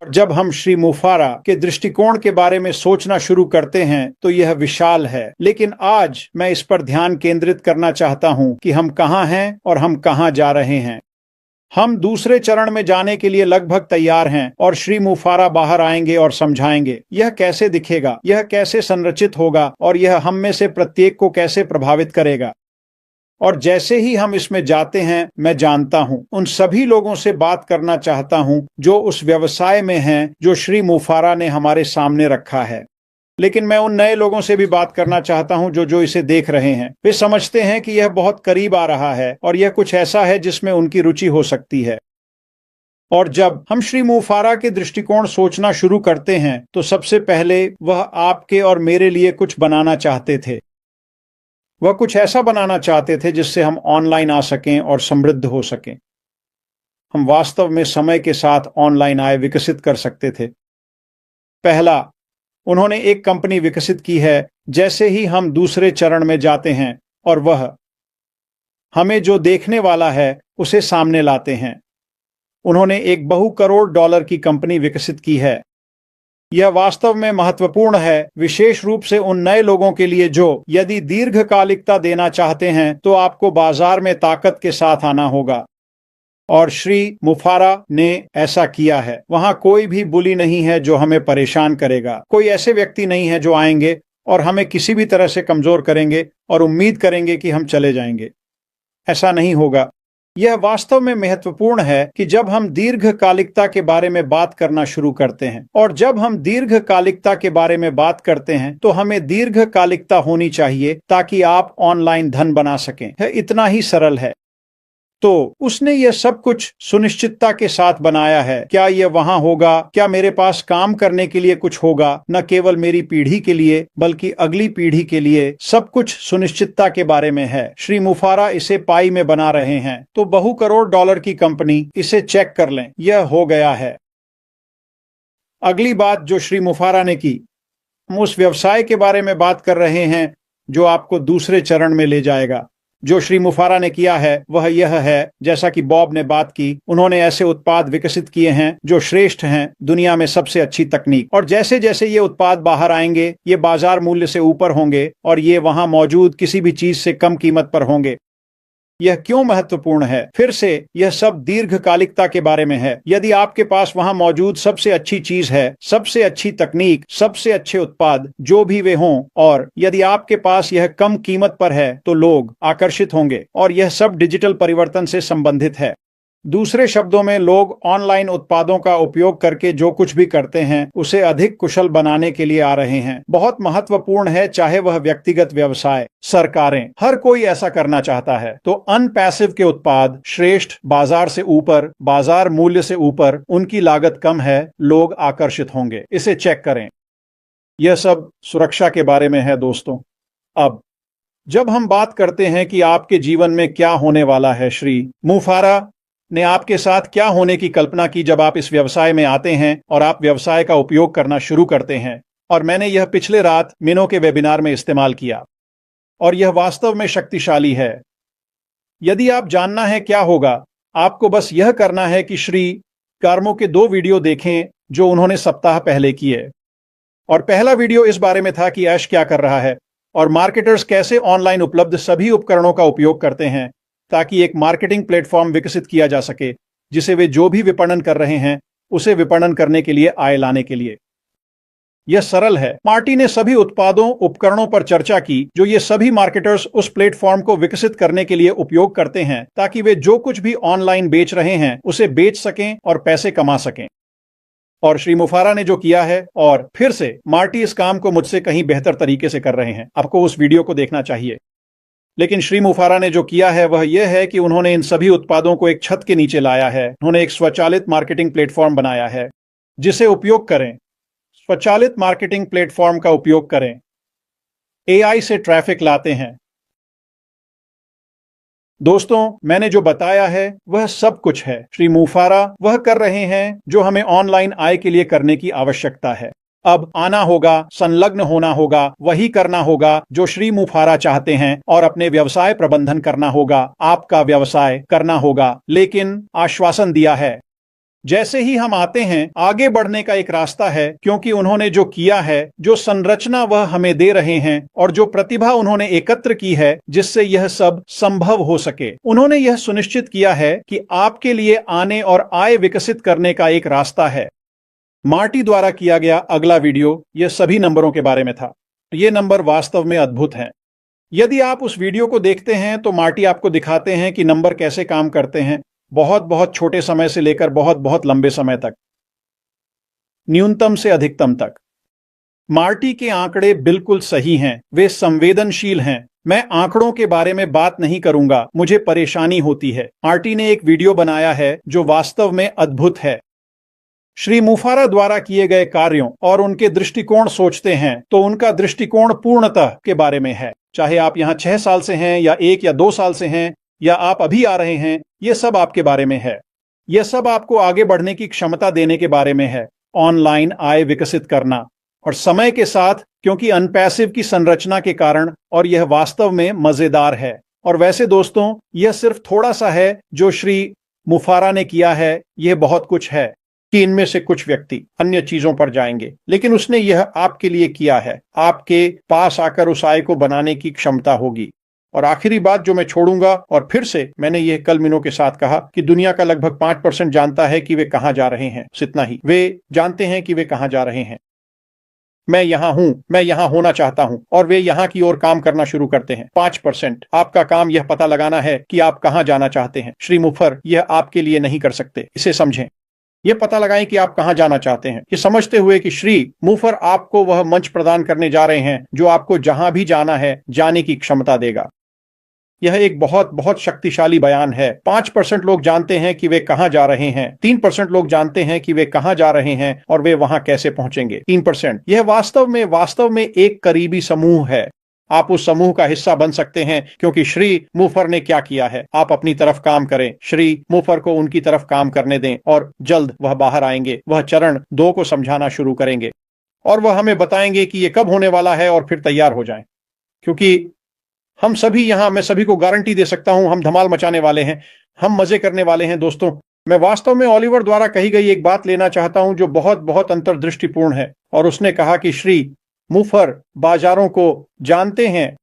जब हम श्री मुफारा के दृष्टिकोण के बारे में सोचना शुरू करते हैं तो यह विशाल है, लेकिन आज मैं इस पर ध्यान केंद्रित करना चाहता हूं कि हम कहां हैं और हम कहां जा रहे हैं। हम दूसरे चरण में जाने के लिए लगभग तैयार हैं और श्री मुफारा बाहर आएंगे और समझाएंगे यह कैसे दिखेगा, यह कैसे संरचित होगा और यह हम में से प्रत्येक को कैसे प्रभावित करेगा। और जैसे ही हम इसमें जाते हैं, मैं जानता हूं उन सभी लोगों से बात करना चाहता हूं जो उस व्यवसाय में हैं जो श्री मुफारा ने हमारे सामने रखा है। लेकिन मैं उन नए लोगों से भी बात करना चाहता हूं जो इसे देख रहे हैं। वे समझते हैं कि यह बहुत करीब आ रहा है और यह कुछ ऐसा है जिसमें उनकी रुचि हो सकती है। और जब हम श्री मुफारा के दृष्टिकोण सोचना शुरू करते हैं तो सबसे पहले वह आपके और मेरे लिए कुछ बनाना चाहते थे। वह कुछ ऐसा बनाना चाहते थे जिससे हम ऑनलाइन आ सकें और समृद्ध हो सकें। हम वास्तव में समय के साथ ऑनलाइन आय विकसित कर सकते थे। पहला, उन्होंने एक कंपनी विकसित की है जैसे ही हम दूसरे चरण में जाते हैं और वह हमें जो देखने वाला है उसे सामने लाते हैं। उन्होंने एक बहु करोड़ डॉलर की कंपनी विकसित की है। यह वास्तव में महत्वपूर्ण है, विशेष रूप से उन नए लोगों के लिए जो यदि दीर्घकालिकता देना चाहते हैं तो आपको बाजार में ताकत के साथ आना होगा। और श्री मुफारा ने ऐसा किया है। वहां कोई भी बुली नहीं है जो हमें परेशान करेगा। कोई ऐसे व्यक्ति नहीं है जो आएंगे और हमें किसी भी तरह से कमजोर करेंगे और उम्मीद करेंगे कि हम चले जाएंगे। ऐसा नहीं होगा। यह वास्तव में महत्वपूर्ण है कि जब हम दीर्घकालिकता के बारे में बात करना शुरू करते हैं, और जब हम दीर्घकालिकता के बारे में बात करते हैं तो हमें दीर्घकालिकता होनी चाहिए ताकि आप ऑनलाइन धन बना सकें। यह इतना ही सरल है। तो उसने यह सब कुछ सुनिश्चितता के साथ बनाया है। क्या यह वहां होगा? क्या मेरे पास काम करने के लिए कुछ होगा? न केवल मेरी पीढ़ी के लिए बल्कि अगली पीढ़ी के लिए। सब कुछ सुनिश्चितता के बारे में है। श्री मुफारा इसे पाई में बना रहे हैं। तो बहु करोड़ डॉलर की कंपनी, इसे चेक कर लें, यह हो गया है। अगली बात जो श्री मुफारा ने की, हम उस व्यवसाय के बारे में बात कर रहे हैं जो आपको दूसरे चरण में ले जाएगा। जो श्री मुफारा ने किया है वह यह है, जैसा कि बॉब ने बात की, उन्होंने ऐसे उत्पाद विकसित किए हैं जो श्रेष्ठ हैं, दुनिया में सबसे अच्छी तकनीक। और जैसे जैसे ये उत्पाद बाहर आएंगे ये बाजार मूल्य से ऊपर होंगे और ये वहां मौजूद किसी भी चीज से कम कीमत पर होंगे। यह क्यों महत्वपूर्ण है? फिर से यह सब दीर्घकालिकता के बारे में है। यदि आपके पास वहां मौजूद सबसे अच्छी चीज है, सबसे अच्छी तकनीक, सबसे अच्छे उत्पाद जो भी वे हों, और यदि आपके पास यह कम कीमत पर है तो लोग आकर्षित होंगे। और यह सब डिजिटल परिवर्तन से संबंधित है। दूसरे शब्दों में, लोग ऑनलाइन उत्पादों का उपयोग करके जो कुछ भी करते हैं उसे अधिक कुशल बनाने के लिए आ रहे हैं। बहुत महत्वपूर्ण है, चाहे वह व्यक्तिगत व्यवसाय, सरकारें, हर कोई ऐसा करना चाहता है। तो अनपैसिव के उत्पाद श्रेष्ठ, बाजार से ऊपर, बाजार मूल्य से ऊपर, उनकी लागत कम है, लोग आकर्षित होंगे। इसे चेक करें। यह सब सुरक्षा के बारे में है दोस्तों। अब जब हम बात करते हैं कि आपके जीवन में क्या होने वाला है, श्री मुफारा ने आपके साथ क्या होने की कल्पना की जब आप इस व्यवसाय में आते हैं और आप व्यवसाय का उपयोग करना शुरू करते हैं। और मैंने यह पिछले रात मिनो के वेबिनार में इस्तेमाल किया और यह वास्तव में शक्तिशाली है। यदि आप जानना है क्या होगा, आपको बस यह करना है कि श्री कार्मो के 2 वीडियो देखें जो उन्होंने सप्ताह पहले किए। और पहला वीडियो इस बारे में था कि ऐश क्या कर रहा है और मार्केटर्स कैसे ऑनलाइन उपलब्ध सभी उपकरणों का उपयोग करते हैं ताकि एक मार्केटिंग प्लेटफॉर्म विकसित किया जा सके जिसे वे जो भी विपणन कर रहे हैं उसे विपणन करने के लिए आय लाने के लिए। यह सरल है। मार्टी ने सभी उत्पादों, उपकरणों पर चर्चा की जो ये सभी मार्केटर्स उस प्लेटफॉर्म को विकसित करने के लिए उपयोग करते हैं ताकि वे जो कुछ भी ऑनलाइन बेच रहे हैं उसे बेच सकें और पैसे कमा सकें। और श्री मुफारा ने जो किया है, और फिर से मार्टी इस काम को मुझसे कहीं बेहतर तरीके से कर रहे हैं। आपको उस वीडियो को देखना चाहिए। लेकिन श्री मुफारा ने जो किया है वह यह है कि उन्होंने इन सभी उत्पादों को एक छत के नीचे लाया है। उन्होंने एक स्वचालित मार्केटिंग प्लेटफॉर्म बनाया है जिसे उपयोग करें। स्वचालित मार्केटिंग प्लेटफॉर्म का उपयोग करें। एआई से ट्रैफिक लाते हैं। दोस्तों, मैंने जो बताया है वह सब कुछ है। श्री मुफारा वह कर रहे हैं जो हमें ऑनलाइन आय के लिए करने की आवश्यकता है। अब आना होगा, संलग्न होना होगा, वही करना होगा जो श्री मुफारा चाहते हैं और अपने व्यवसाय प्रबंधन करना होगा, आपका व्यवसाय करना होगा। लेकिन आश्वासन दिया है जैसे ही हम आते हैं, आगे बढ़ने का एक रास्ता है, क्योंकि उन्होंने जो किया है, जो संरचना वह हमें दे रहे हैं और जो प्रतिभा उन्होंने एकत्र की है जिससे यह सब संभव हो सके। उन्होंने यह सुनिश्चित किया है कि आपके लिए आने और आय विकसित करने का एक रास्ता है। मार्टी द्वारा किया गया अगला वीडियो यह सभी नंबरों के बारे में था। ये नंबर वास्तव में अद्भुत हैं। यदि आप उस वीडियो को देखते हैं तो मार्टी आपको दिखाते हैं कि नंबर कैसे काम करते हैं, बहुत बहुत छोटे समय से लेकर बहुत बहुत लंबे समय तक, न्यूनतम से अधिकतम तक। मार्टी के आंकड़े बिल्कुल सही हैं, वे संवेदनशील हैं। मैं आंकड़ों के बारे में बात नहीं करूंगा, मुझे परेशानी होती है। मार्टी ने एक वीडियो बनाया है जो वास्तव में अद्भुत है। श्री मुफारा द्वारा किए गए कार्यों और उनके दृष्टिकोण सोचते हैं तो उनका दृष्टिकोण पूर्णतः के बारे में है। चाहे आप यहाँ 6 साल से हैं या 1 या 2 साल से हैं या आप अभी आ रहे हैं, यह सब आपके बारे में है। यह सब आपको आगे बढ़ने की क्षमता देने के बारे में है, ऑनलाइन आय विकसित करना और समय के साथ, क्योंकि अनपैसिव की संरचना के कारण, और यह वास्तव में मजेदार है। और वैसे दोस्तों, यह सिर्फ थोड़ा सा है जो श्री मुफारा ने किया है। यह बहुत कुछ है कि इनमें से कुछ व्यक्ति अन्य चीजों पर जाएंगे, लेकिन उसने यह आपके लिए किया है। आपके पास आकर उस आय को बनाने की क्षमता होगी। और आखिरी बात जो मैं छोड़ूंगा, और फिर से मैंने यह कल मिनों के साथ कहा कि दुनिया का लगभग 5% जानता है कि वे कहां जा रहे हैं। इतना ही, वे जानते हैं कि वे कहां जा रहे हैं। मैं यहां हूं, मैं यहां होना चाहता हूं, और वे यहां की ओर काम करना शुरू करते हैं। 5% आपका काम यह पता लगाना है कि आप कहां जाना चाहते हैं। श्री मुफर यह आपके लिए नहीं कर सकते, इसे समझें। यह पता लगाएं कि आप कहां जाना चाहते हैं, ये समझते हुए कि श्री मुफर आपको वह मंच प्रदान करने जा रहे हैं जो आपको जहां भी जाना है जाने की क्षमता देगा। यह एक बहुत बहुत शक्तिशाली बयान है। 5% लोग जानते हैं कि वे कहां जा रहे हैं। 3% लोग जानते हैं कि वे कहां जा रहे हैं और वे वहां कैसे पहुंचेंगे। 3%। यह वास्तव में एक करीबी समूह है। आप उस समूह का हिस्सा बन सकते हैं, क्योंकि श्री मुफर ने क्या किया है। आप अपनी तरफ काम करें, श्री मुफर को उनकी तरफ काम करने दें, और जल्द वह बाहर आएंगे। वह चरण 2 को समझाना शुरू करेंगे और वह हमें बताएंगे कि यह कब होने वाला है, और फिर तैयार हो जाएं। क्योंकि हम सभी यहाँ, मैं सभी को गारंटी दे सकता हूं, हम धमाल मचाने वाले हैं, हम मजे करने वाले हैं। दोस्तों, मैं वास्तव में ओलिवर द्वारा कही गई एक बात लेना चाहता हूं जो बहुत बहुत अंतर्दृष्टिपूर्ण है। और उसने कहा कि श्री मुफर बाजारों को जानते हैं।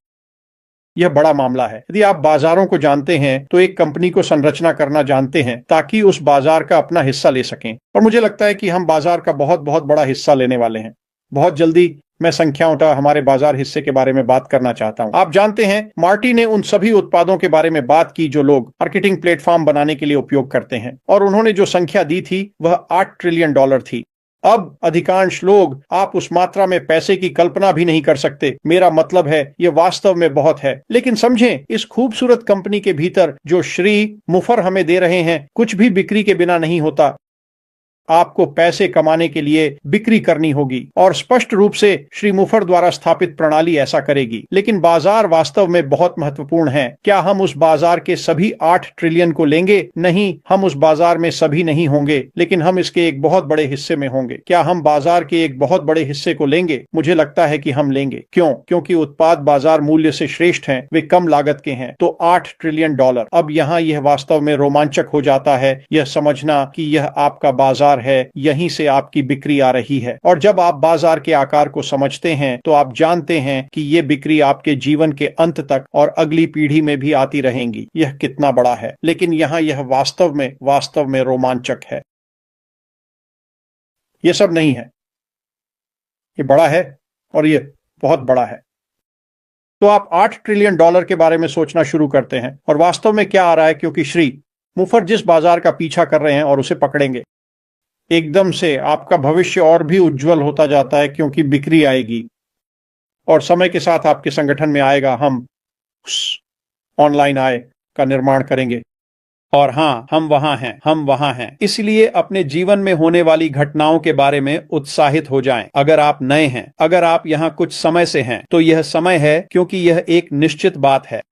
यह बड़ा मामला है। यदि आप बाजारों को जानते हैं तो एक कंपनी को संरचना करना जानते हैं ताकि उस बाजार का अपना हिस्सा ले सकें। और मुझे लगता है कि हम बाजार का बहुत बहुत बड़ा हिस्सा लेने वाले हैं। बहुत जल्दी मैं संख्याओं का हमारे बाजार हिस्से के बारे में बात करना चाहता हूं। आप जानते हैं, मार्टी ने उन सभी उत्पादों के बारे में बात की जो लोग मार्केटिंग प्लेटफॉर्म बनाने के लिए उपयोग करते हैं, और उन्होंने जो संख्या दी थी वह $8 ट्रिलियन थी। अब अधिकांश लोग, आप उस मात्रा में पैसे की कल्पना भी नहीं कर सकते। मेरा मतलब है, यह वास्तव में बहुत है। लेकिन समझें, इस खूबसूरत कंपनी के भीतर जो श्री मुफर हमें दे रहे हैं, कुछ भी बिक्री के बिना नहीं होता। आपको पैसे कमाने के लिए बिक्री करनी होगी, और स्पष्ट रूप से श्री मुफर द्वारा स्थापित प्रणाली ऐसा करेगी। लेकिन बाजार वास्तव में बहुत महत्वपूर्ण है। क्या हम उस बाजार के सभी 8 ट्रिलियन को लेंगे? नहीं, हम उस बाजार में सभी नहीं होंगे, लेकिन हम इसके एक बहुत बड़े हिस्से में होंगे। क्या हम बाजार के एक बहुत बड़े हिस्से को लेंगे? मुझे लगता है कि हम लेंगे। क्यों? क्योंकि उत्पाद बाजार मूल्य से श्रेष्ठ हैं, वे कम लागत के हैं। तो $8 ट्रिलियन। अब यहाँ यह वास्तव में रोमांचक हो जाता है, यह समझना कि यह आपका बाजार है, यहीं से आपकी बिक्री आ रही है। और जब आप बाजार के आकार को समझते हैं तो आप जानते हैं कि यह बिक्री आपके जीवन के अंत तक और अगली पीढ़ी में भी आती रहेंगी। यह कितना बड़ा है। लेकिन यहाँ यह वास्तव में रोमांचक है। यह सब नहीं है, ये बड़ा है, और यह बहुत बड़ा है। तो आप $8 ट्रिलियन के बारे में सोचना शुरू करते हैं, और वास्तव में क्या आ रहा है, क्योंकि श्री मुफर जिस बाजार का पीछा कर रहे हैं और उसे पकड़ेंगे, एकदम से आपका भविष्य और भी उज्जवल होता जाता है, क्योंकि बिक्री आएगी और समय के साथ आपके संगठन में आएगा। हम ऑनलाइन आय का निर्माण करेंगे। और हाँ, हम वहां हैं। इसलिए अपने जीवन में होने वाली घटनाओं के बारे में उत्साहित हो जाएं। अगर आप नए हैं, अगर आप यहाँ कुछ समय से हैं, तो यह समय है, क्योंकि यह एक निश्चित बात है।